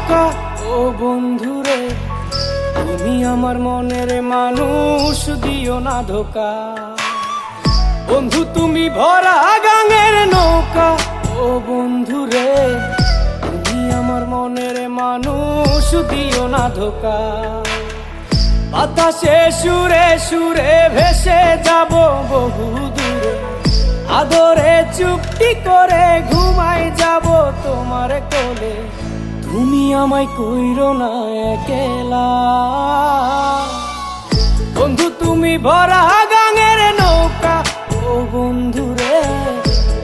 নৌকা ও বন্ধুরে, তুমি আমার মনের মানুষ, দিও না ধোকা। বন্ধু তুমি ভরা গাঙের নৌকা ও বন্ধুরে, তুমি আমার মনের মানুষ, দিও না ধোকা। বাতাসে সুরে সুরে ভেসে যাব বহু দূরে, আদরে চুপটি করে ঘুমাই যাব তোমার কোলে। তুমি আমায় কইরো না একলা, বন্ধু তুমি ভরা গাঙের নৌকা ও বন্ধুরে,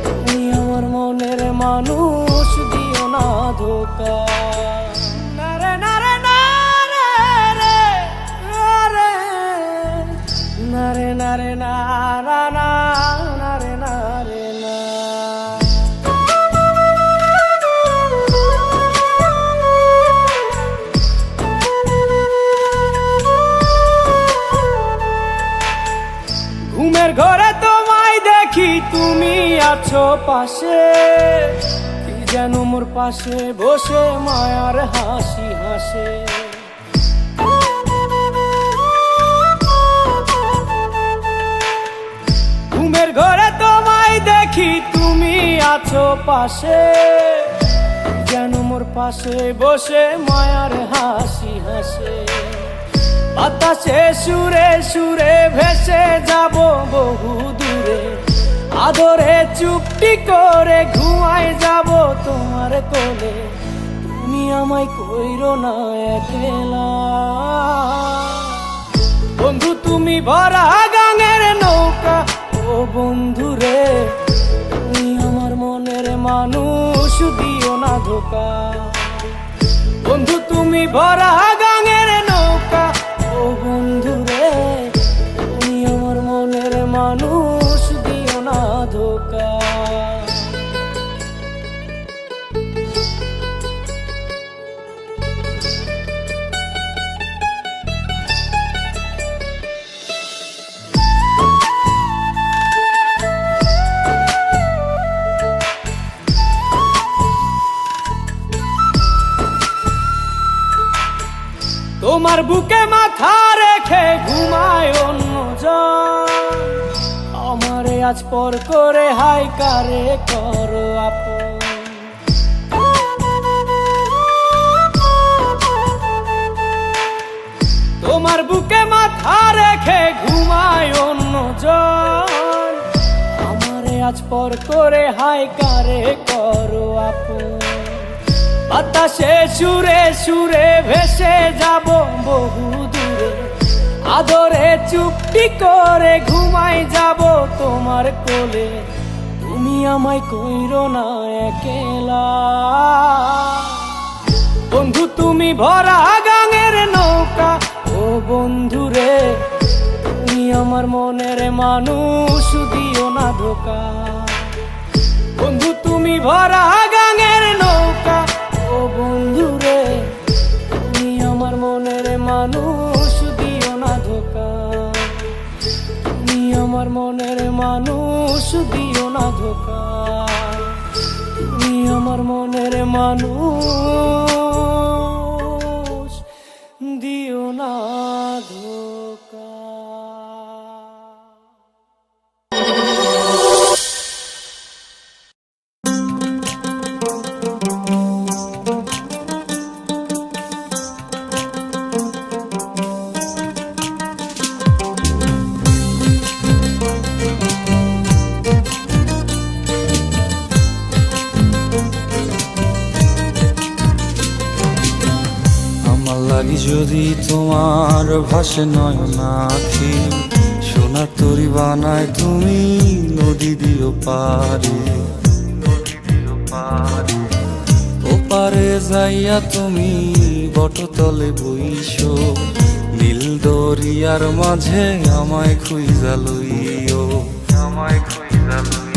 তুমি আমার মনের মানুষ, দিও না ধোকা। নারে নারে নারে রে রে, নারে নারে নারা না, নারে নারে না। ঘুমের ঘরে তোমায় দেখি, তুমি আছো পাশে, কি যেন মোর পাশে বসে মায়ার হাসি হাসে। ঘুমের ঘরে তোমায় দেখি, তুমি আছো পাশে, যেন মোর পাশে বসে মায়ার হাসি হাসে। বাতাসে সুরে সুরে ভেসে যাব বহু দূরে, আদরে চুপটি করে ঘুমাই যাব তোমার কোলে। তুমি আমায় কইরো না একলা, বন্ধু তুমি ভরা গাঙের নৌকা ও বন্ধুরে, তুমি আমার মনের মানুষ, দিও না ধোকা। বন্ধু তুমি ভরা গাঙের নৌকা ও বন্ধুরে, তুমি আমার মনের মানুষ, দিও না ধোকা। তোমার বুকে মাথা রেখে ঘুমায় অন্যজন, আমারে আজ পর করে হাই কারে করো আপন। তোমার বুকে মাথা রেখে ঘুমায় অন্যজন, আমারে আজ পর করে হাই কারে করো আপন। বাতাসে সুরে সুরে ভেসে যাব বহু দূরে, আদরে চুপটি করে ঘুমাই যাব তোমার কোলে। তুমি আমায় কইরো না একলা, বন্ধু তুমি ভরা গাঙের নৌকা ও বন্ধুরে, তুমি আমার মনের মানুষ, দিও না ধোকা। বন্ধু তুমি ভরা গাঙের নৌকা ও বন্ধুরে, তুমি আমার মনের মানুষ, দিও না ধোকা। তুমি আমার মনের মানুষ, দিও না ধোকা। তুমি আমার মনের মানুষ, দিও না ধোকা। লাগি যদি তোমার ভাসে নয়ন আখি, সোনার তরি বানায় তুমি নদী দিও পারে। ওপারে যাইয়া তুমি বটতলে বইসো, নীল দরিয়ার মাঝে আমায় খুঁজা লইও, আমায় খুঁজা লইও।